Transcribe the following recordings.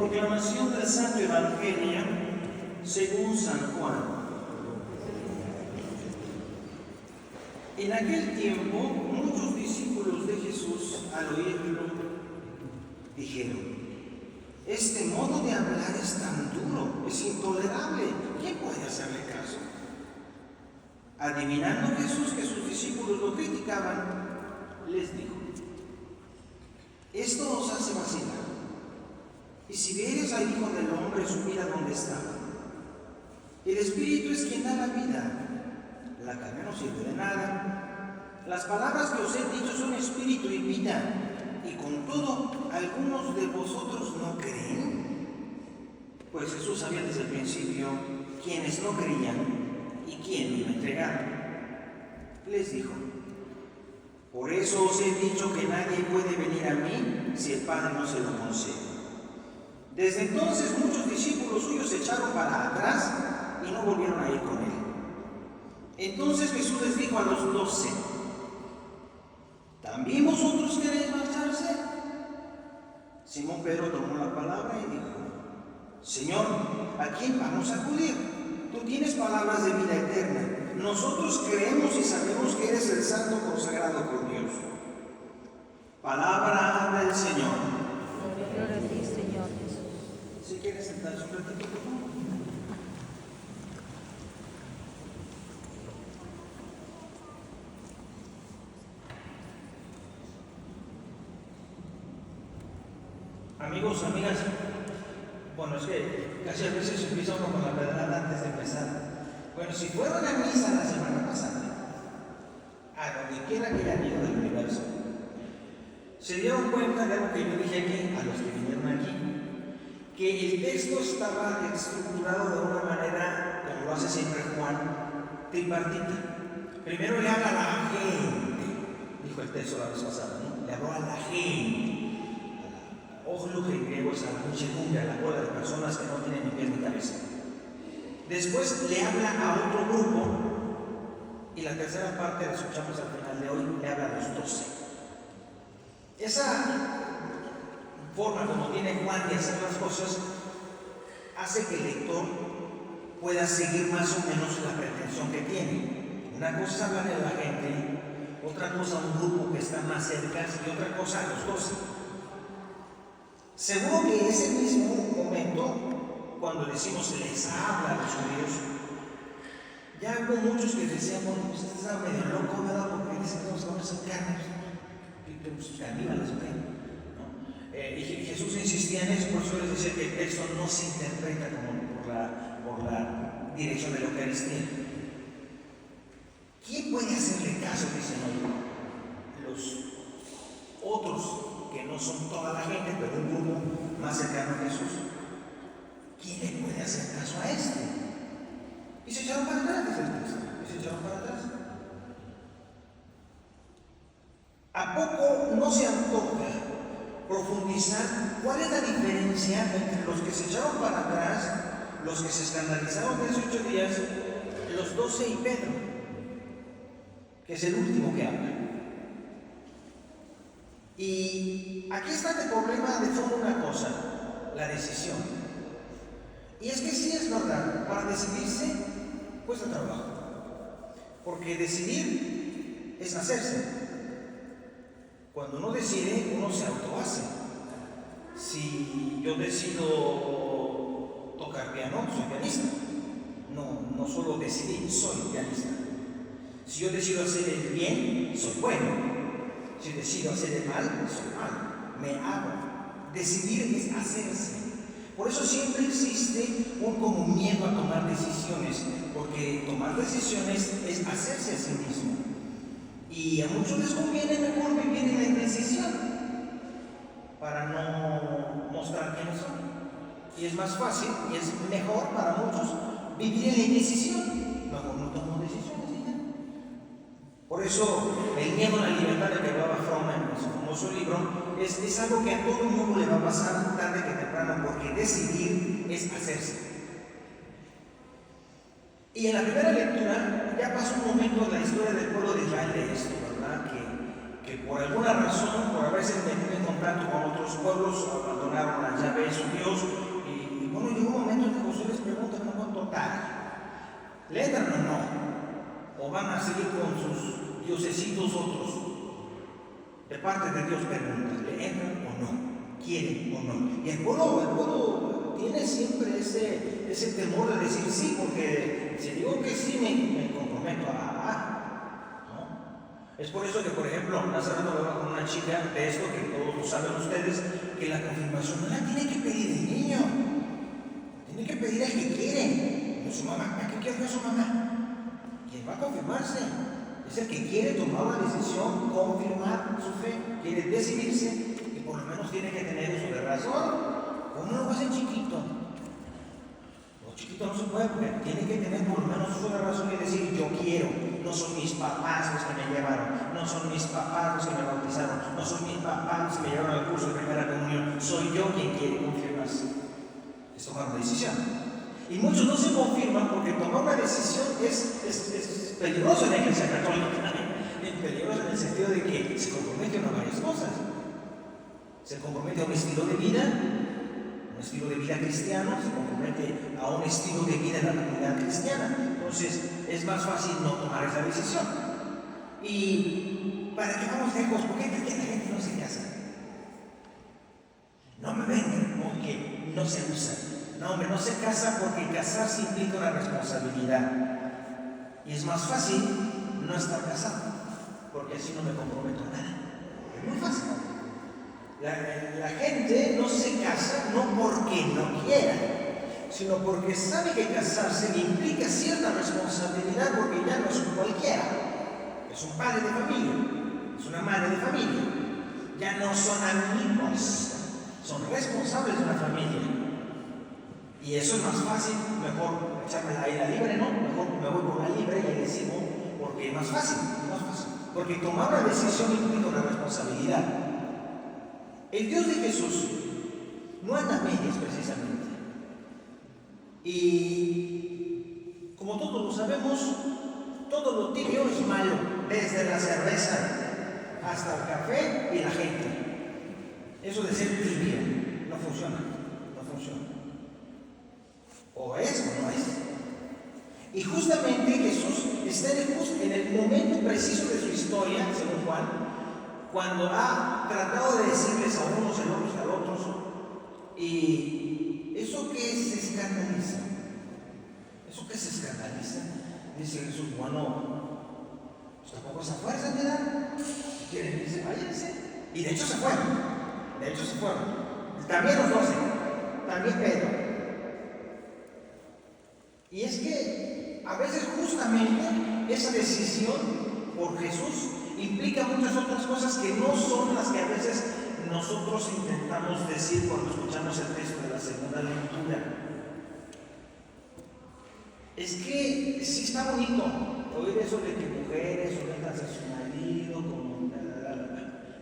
Proclamación del Santo Evangelio según San Juan. En aquel tiempo, muchos discípulos de Jesús, al oírlo, dijeron: este modo de hablar es tan duro, es intolerable. ¿Quién puede hacerle caso? Adivinando Jesús que sus discípulos lo criticaban, les dijo: esto os hace vacilar. Y si vieres al Hijo del Hombre subir a donde estaba, el Espíritu es quien da la vida, la carne no sirve de nada. Las palabras que os he dicho son espíritu y vida, y con todo, algunos de vosotros no creen. Pues Jesús sabía desde el principio quiénes no creían y quién iba a entregar. Les dijo: por eso os he dicho que nadie puede venir a mí si el Padre no se lo concede. Desde entonces muchos discípulos suyos se echaron para atrás y no volvieron a ir con él. Entonces Jesús les dijo a los 12: ¿también vosotros queréis marcharse? Simón Pedro tomó la palabra y dijo: Señor, ¿a quién vamos a acudir? Tú tienes palabras de vida eterna. Nosotros creemos y sabemos que eres el Santo consagrado por Dios. Palabra del Señor. Gloria a ti, Señor Jesús. Si quieres sentarse un ratito, por favor. Amigos, amigas, bueno, es que casi a veces empieza uno con la verdad antes de empezar. Bueno, si fueron a misa la semana pasada, a donde quiera que hayan ido del universo, se dieron cuenta de algo que yo dije aquí, a los que vinieron aquí, que el texto estaba estructurado de una manera, como lo hace siempre Juan, tripartita. Primero le habla a la gente, dijo el texto la vez pasada, ¿no? Le habló a la gente. Ojluj en griego es a la muchedumbre, a la bola de personas que no tienen ni pies ni cabeza. Después le habla a otro grupo, y la tercera parte la escuchamos al final de hoy, le habla a los 12. Esa forma como tiene Juan de hacer las cosas hace que el lector pueda seguir más o menos la pretensión que tiene. Una cosa es hablarle a la gente, otra cosa a un grupo que está más cerca y otra cosa a los 12. Seguro que ese mismo momento, cuando decimos les habla a los judíos, ya hubo muchos que decían: bueno, pues este está medio loco, ¿verdad? Porque dicen que los hombres son carnes, caníbales, ¿no? Y Jesús insistía en eso, por eso les decía que el texto no se interpreta como por la dirección de la Eucaristía. ¿Quién puede hacerle caso? Dicen los otros, que no son toda la gente, pero un grupo más cercano a Jesús. ¿Quién le puede hacer caso a este? Y se echaron para atrás, dice el texto. Y se echaron para atrás. ¿A poco no se antoja profundizar cuál es la diferencia entre los que se echaron para atrás, los que se escandalizaron 18 días, los 12 y Pedro, que es el último que habla? Y aquí está el problema de fondo, una cosa: la decisión. Y es que sí es verdad, para decidirse cuesta trabajo. Porque decidir es hacerse. Cuando uno decide, uno se autohace. Si yo decido tocar piano, soy pianista. No solo decidí, soy pianista. Si yo decido hacer el bien, soy bueno. Si decido hacer el mal, soy mal, me hago. Decidir es hacerse. Por eso siempre existe un como miedo a tomar decisiones, porque tomar decisiones es hacerse a sí mismo. Y a muchos les conviene mejor vivir en la indecisión para no mostrar quiénes son. Y es más fácil y es mejor para muchos vivir en la indecisión. Mejor no tomo decisiones. Por eso el miedo a la libertad de que hablaba Fromm en su famoso libro es algo que a todo el mundo le va a pasar tarde que temprano, porque decidir es hacerse. Y en la primera lectura ya pasó un momento en la historia del pueblo de Israel de esto, ¿verdad? que por alguna razón, por haberse metido en contacto con otros pueblos, abandonaron a Yahvé, su Dios, y bueno, llegó un momento en que Josué les pregunta, ¿no? Total, ¿le entran o no? ¿O van a seguir con sus diosesitos otros? De parte de Dios pregunta, ¿le entran o no? ¿Quieren o no? Y el pueblo tiene siempre ese temor de decir sí, porque si digo que sí, me comprometo ¿no? Es por eso que, por ejemplo, hace rato hablaba con una chica de esto, que todos lo saben ustedes, que la confirmación no la tiene que pedir el niño, tiene que pedir al que quiere, no su mamá. ¿A qué quiere su mamá? ¿Quién va a confirmarse? Es el que quiere tomar una decisión, confirmar su fe, quiere decidirse, y por lo menos tiene que tener uso de razón. ¿Cómo lo hacen chiquito? Los chiquitos no se puede, porque tiene que tener por lo menos uso de razón y decir, yo quiero. No son mis papás los que me llevaron, no son mis papás los que me bautizaron, no son mis papás los que me llevaron al curso de primera comunión, soy yo quien quiere confirmarse. Es tomar una decisión. Y muchos no se confirman porque tomar una decisión es peligroso en la Iglesia Católica. Es peligroso en el sentido de que se compromete a varias cosas. Se compromete a un estilo de vida cristiano, se compromete a un estilo de vida en la comunidad cristiana. Entonces es más fácil no tomar esa decisión. Y para que vamos lejos, ¿por qué la gente no se casa? No me vengan con que no se usa. No, hombre, no se casa porque casarse implica una responsabilidad. Y es más fácil no estar casado, porque así no me comprometo a nada. Es muy fácil. La gente no se casa no porque no quiera, sino porque sabe que casarse implica cierta responsabilidad, porque ya no es un cualquiera. Es un padre de familia, es una madre de familia. Ya no son amigos, son responsables de una familia. Y eso es más fácil, mejor echarme la ira libre, ¿no? Mejor me voy por la libre y le sigo, porque es más fácil. Porque tomar una decisión implica una responsabilidad. El Dios de Jesús no anda a medias precisamente. Y como todos lo sabemos, todo lo tibio es malo, desde la cerveza hasta el café y la gente. Eso de ser tibio no funciona. O es o no es. Y justamente Jesús está en el momento preciso de su historia, según Juan, cuando ha tratado de decirles a unos y a otros a otros, y eso que se escandaliza, dice Jesús, bueno, pues tampoco se fuerzan, ¿verdad? Si quieren irse, váyanse. Y de hecho se fueron. También los 12, también Pedro. Y es que a veces justamente esa decisión por Jesús implica muchas otras cosas que no son las que a veces nosotros intentamos decir cuando escuchamos el texto de la segunda lectura. Es que sí está bonito oír eso de que mujeres sometan a su marido,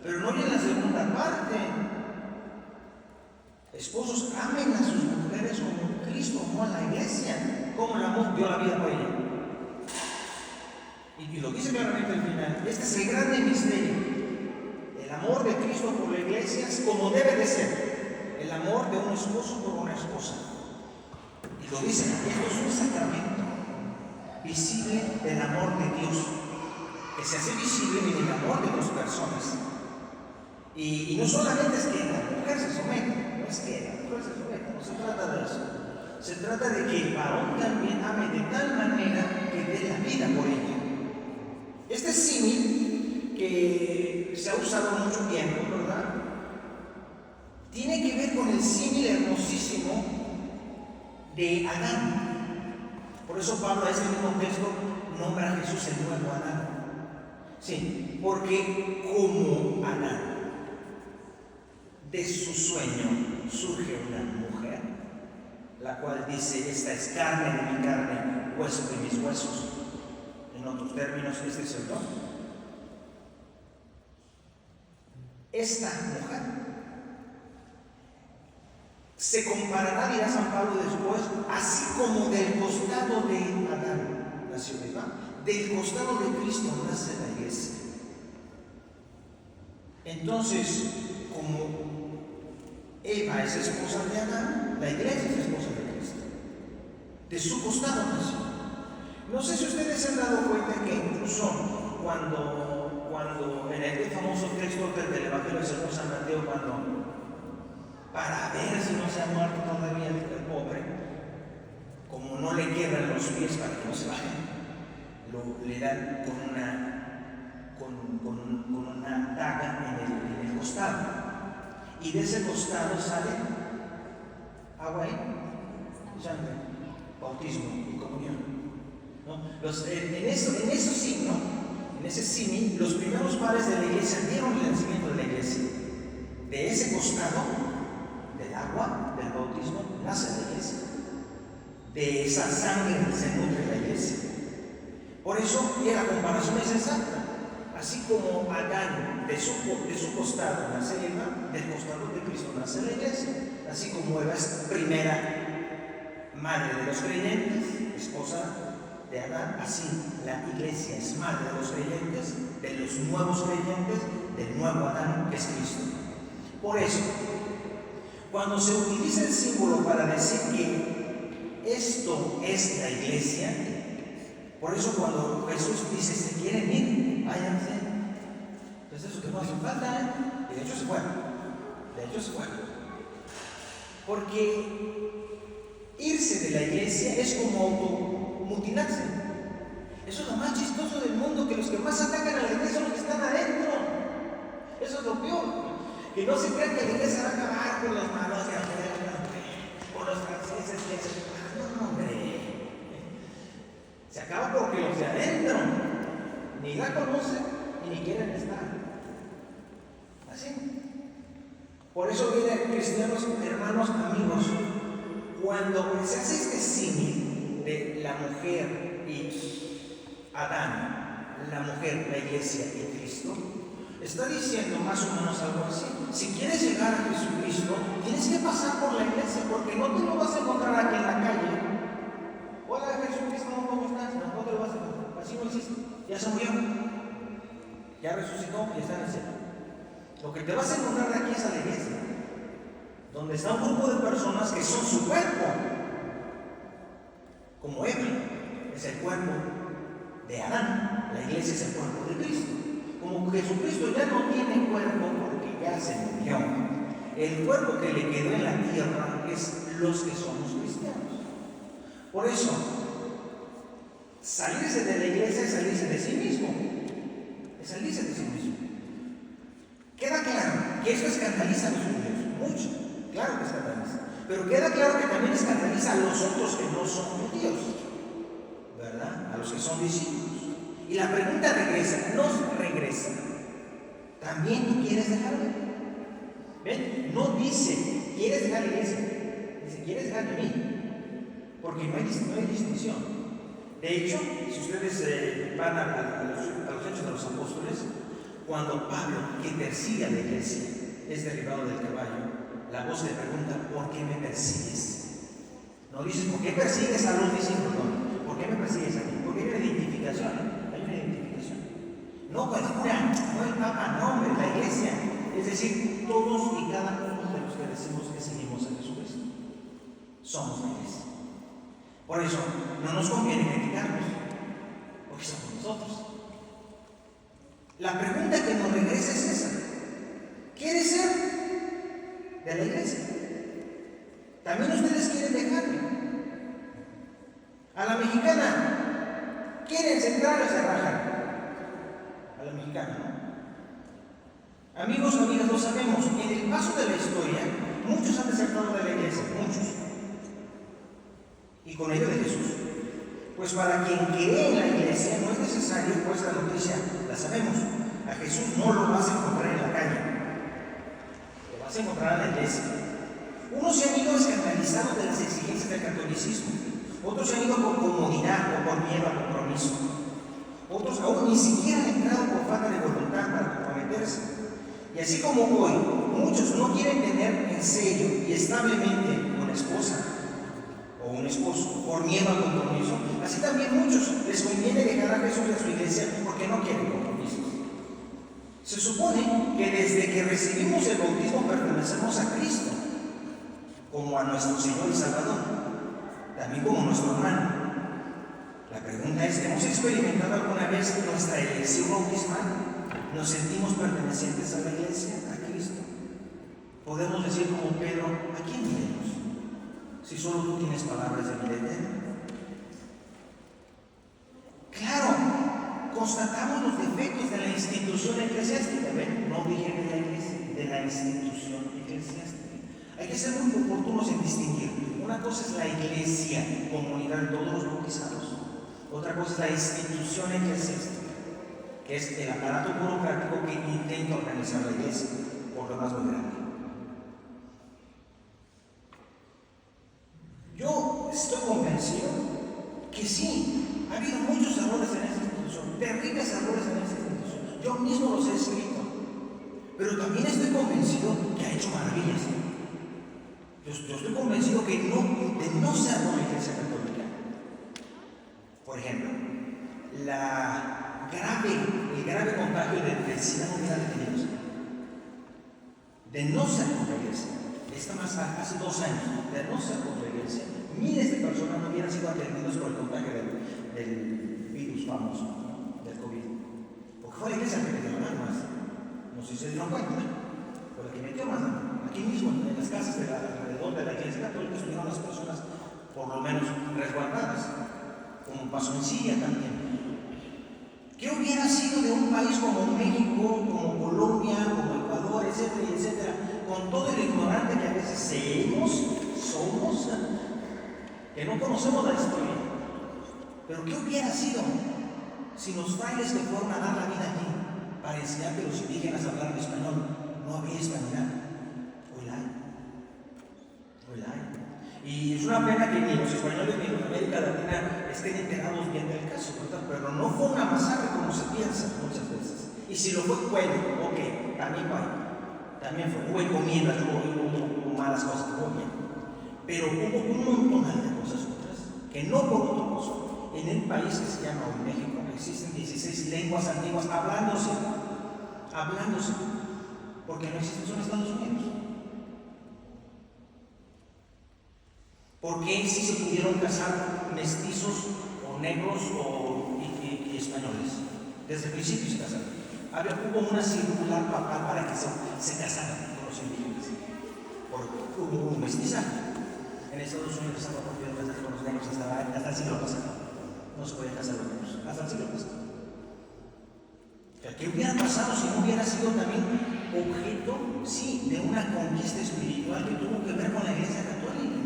pero no en la segunda parte. Esposos, amen a sus mujeres como Cristo amó a la iglesia, como el amor dio la vida por ella. Y lo dice claramente al final. Este es el grande misterio. El amor de Cristo por la iglesia es como debe de ser. El amor de un esposo por una esposa. Y lo dice, esto es un sacramento visible del amor de Dios, que se hace visible en el amor de dos personas. Y no solamente es que la mujer se someta, no es que la mujer se someta, no se trata de eso. Se trata de que el varón también ame de tal manera que dé la vida por ella. Este símil, que se ha usado mucho tiempo, ¿verdad?, tiene que ver con el símil hermosísimo de Adán. Por eso Pablo a este mismo texto nombra a Jesús el nuevo Adán. Sí, porque como Adán, de su sueño surge una mujer, la cual dice, esta es carne de mi carne, hueso de mis huesos. En otros términos, este es el don. Esta mujer se comparará, dirá San Pablo después, así como del costado de Adán nació Eva, del costado de Cristo nace la iglesia. Entonces, como Eva es esposa de Adán, la iglesia es esposa de Cristo. De su costado nació. No sé si ustedes se han dado cuenta que incluso cuando en el famoso texto del Evangelio según San Mateo, para ver si no se ha muerto todavía el pobre, como no le quiebran los pies para que no se bajen, le dan con una daga en el costado, y de ese costado sale agua y sangre, bautismo y comunión, ¿no? En ese símil, los primeros padres de la iglesia vieron el nacimiento de la iglesia. De ese costado, del agua, del bautismo, nace la iglesia. De esa sangre se nutre la iglesia. Por eso, la comparación es exacta. Así como Adán, de su costado nace Eva, del costado de Cristo nace la iglesia. Así como Eva es primera madre de los creyentes, esposa de Adán, así la iglesia es madre de los creyentes, de los nuevos creyentes, del nuevo Adán, que es Cristo. Por eso, cuando se utiliza el símbolo para decir que esto es la iglesia, por eso cuando Jesús dice, ¿se quieren ir? Váyanse. Entonces eso que no hace falta, y de hecho se fueron. Porque irse de la iglesia es como automutilarse. Eso es lo más chistoso del mundo, que los que más atacan a la iglesia son los que están adentro. Eso es lo peor. Que no se crean que la iglesia va a acabar con los malos de afuera, con los franceses que se... No, hombre. Se acaba porque los de adentro ni la conocen y ni quieren estar. Así. Por eso, miren, cristianos, hermanos, amigos, cuando se hace este símil de la mujer y Adán, la mujer, la iglesia y Cristo, está diciendo más o menos algo así. Si quieres llegar a Jesucristo, tienes que pasar por la iglesia, porque no te lo vas a encontrar aquí en la calle. Hola Jesucristo, ¿cómo estás? No te lo vas a encontrar. Así no existe. Ya se murió. Ya resucitó y está en el cielo. Lo que te vas a encontrar aquí es a la iglesia, donde está un grupo de personas que son su cuerpo. Como Eva es el cuerpo de Adán, la iglesia es el cuerpo de Cristo. Como Jesucristo ya no tiene cuerpo porque ya se murió, el cuerpo que le quedó en la tierra es los que somos cristianos. Por eso, salirse de la iglesia es salirse de sí mismo. Es salirse de sí mismo. Queda claro que esto escandaliza a los judíos, mucho. Claro que escandaliza. Pero queda claro que también escandaliza a los otros que no son judíos, ¿verdad? A los que son discípulos. Y la pregunta regresa. ¿También tú quieres dejarme? ¿Ven? No dice, ¿quieres dejar la iglesia? Dice, ¿quieres dejar de mí? Porque no hay distinción. De hecho, si ustedes van a los Hechos de los Apóstoles, cuando Pablo, que persigue a la iglesia, es derribado del caballo, la voz le pregunta, ¿por qué me persigues? No dices, ¿por qué persigues a los discípulos? No, ¿por qué me persigues a mí? Porque hay una identificación, No cualquiera, no el Papa, no, hombre, la iglesia. Es decir, todos y cada uno de los que decimos que seguimos a Jesucristo somos la iglesia. Por eso no nos conviene criticarnos, porque somos nosotros. La pregunta que nos regresa es esa: ¿quieres ser de la iglesia? También ustedes quieren dejarme. A la mexicana, ¿quieren centrar o se rajan? A la mexicana, ¿no? Amigos, amigas, lo sabemos. En el paso de la historia, muchos han desertado de la iglesia, muchos. Y con ello de Jesús. Pues para quien cree en la iglesia no es necesario, pues la noticia la sabemos. A Jesús no lo vas a encontrar en la calle, lo vas a encontrar en la iglesia. Unos se han ido escandalizados de las exigencias del catolicismo, otros se han ido por comodidad o por miedo al compromiso, otros aún ni siquiera han entrado por falta de voluntad para comprometerse. Y así como hoy muchos no quieren tener en serio y establemente una esposa o un esposo por miedo al compromiso, así también muchos les conviene dejar a Jesús y a su iglesia porque no quieren compromisos. Se supone que desde que recibimos el bautismo pertenecemos a Cristo, como a nuestro Señor y Salvador, también como nuestro hermano. La pregunta es, ¿hemos experimentado alguna vez nuestra elección bautismal? ¿Nos sentimos pertenecientes a la iglesia, a Cristo? Podemos decir como Pedro, ¿a quién iremos? Si solo tú tienes palabras de vida eterna. Claro, constatamos los defectos de la institución eclesiástica. ¿Ven? No dije de la iglesia, de la institución eclesiástica. Hay que ser muy oportunos en distinguir. Una cosa es la iglesia, comunidad de todos los bautizados. Otra cosa es la institución eclesiástica, que es el aparato burocrático que intenta organizar la iglesia, por lo más muy grande. Yo estoy convencido que sí, ha habido muchos errores en esta institución, terribles errores en esta institución. Yo mismo los he escrito, pero también estoy convencido que ha hecho maravillas. Yo estoy convencido que de no ser una iglesia católica. Por ejemplo, el grave contagio del SIDA no hubiera detenido. De no ser una iglesia, esta más hace 2 años, de no ser una iglesia, miles de personas no hubieran sido atendidos por el contagio del virus famoso, ¿no? Del COVID. Porque fue la iglesia que metió la mano más. No sé si se dieron cuenta, pero la que metió más mano. Aquí mismo, en las casas alrededor de la iglesia católica, estuvieron las personas por lo menos resguardadas, como pasó en Siria también. ¿Qué hubiera sido de un país como México, como Colombia, como Ecuador, etcétera, etcétera, con todo el ignorante que a veces somos, que no conocemos la historia? Pero ¿qué hubiera sido si los frailes que fueron a dar la vida aquí para enseñar que los indígenas hablaran español, no habría hispanidad? Hoy la hay. Y es una pena que ni los españoles ni los de América Latina estén enterados bien del caso, ¿verdad? Pero no fue una masacre como se piensa muchas veces. Y si lo fue, bueno, ok, también fue. Hubo encomiendas, hubo malas cosas, hubo bien. Pero hubo un montón de cosas otras que no por otra cosa. En el país que se llama hoy México existen 16 lenguas antiguas hablándose, porque no existen, son Estados Unidos. ¿Por qué si se pudieron casar mestizos o negros y españoles? Desde el principio se casaron. Hubo una circular papal para que se casaran con los indígenas. Hubo un mestizaje. En Estados Unidos estaba prohibido casarse con los negros hasta el siglo pasado. No se podían casar los negros hasta el siglo pasado. ¿Qué hubiera pasado si no hubiera sido también objeto, sí, de una conquista espiritual que tuvo que ver con la Iglesia Católica?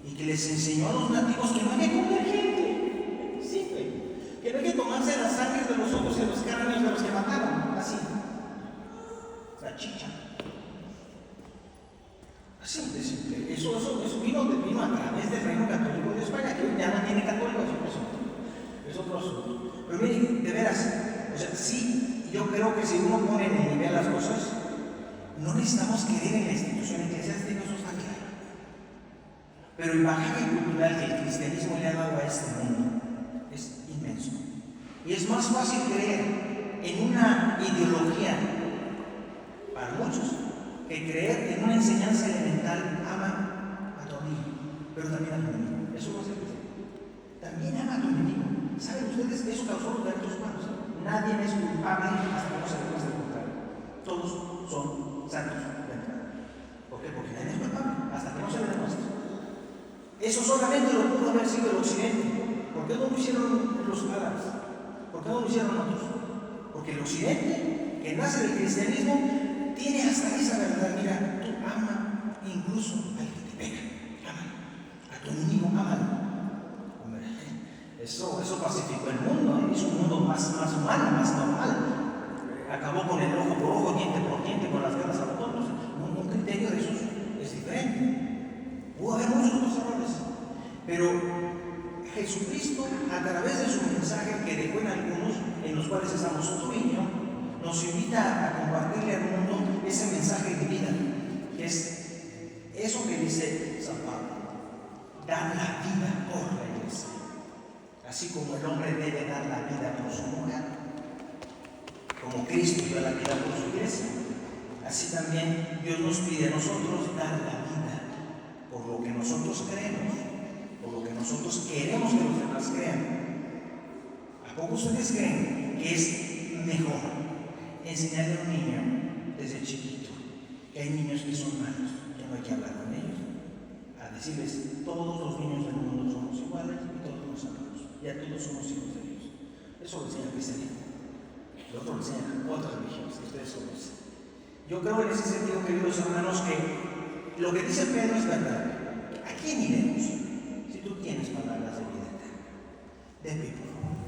Y que les enseñó a los nativos que no hay que comer gente, sí, que no hay que tomarse las sangres de los ojos y los cráneos de los que mataron, así, la chicha, así de simple. Eso vino a través del Reino Católico de España, que ya no tiene católicos, es otro asunto. Pero miren, de veras, o sea, sí, yo creo que si uno pone en el nivel las cosas, no necesitamos creer en la institución eclesiástica, eso está claro. Pero el bagaje cultural que el cristianismo le ha dado a este mundo es inmenso. Y es más fácil creer en una ideología, para muchos, que creer en una enseñanza elemental. Ama a tu amigo, pero también a tu enemigo. Eso no es el cristianismo. También ama a tu enemigo. ¿Saben ustedes que eso causó los derechos humanos? Nadie es culpable hasta que no se demuestre el contrario. Todos son santos de entrada. ¿Por qué? Porque nadie es culpable hasta que no se le demuestre. Eso solamente lo pudo haber sido el occidente. ¿Por qué no lo hicieron los árabes? ¿Por qué no lo hicieron otros? Porque el occidente, que nace del cristianismo, tiene hasta esa verdad. Mira, tú ama incluso al que te pega. Ámalo. A tu enemigo, ámalo. Eso pacificó el mundo, hizo un mundo más humano, más normal. Acabó con el ojo por ojo, diente por diente, con las garras a los otros. Un criterio de esos es diferente. Pudo haber muchos otros errores, pero Jesucristo, a través de su mensaje que dejó en algunos, en los cuales estamos tú y yo, nos invita a compartirle al mundo ese mensaje de vida, que es eso que dice San Pablo: dar la vida por la iglesia. Así como el hombre debe dar la vida por su mujer, como Cristo dio la vida por su iglesia, así también Dios nos pide a nosotros dar la vida por lo que nosotros creemos, por lo que nosotros queremos que los demás crean. ¿A poco ustedes creen que es mejor enseñarle a un niño desde chiquito que hay niños que son malos, que no hay que hablar con ellos, a decirles todos los niños del mundo somos iguales y todos nos amamos, ya todos somos hijos de Dios? Eso lo enseña el cristianismo. El otro lo enseñan otras religiones que ustedes conocen. Yo creo en ese sentido, queridos hermanos, que lo que dice Pedro es verdad. ¿A quién iremos si tú tienes palabras de vida eterna? De mí, por favor.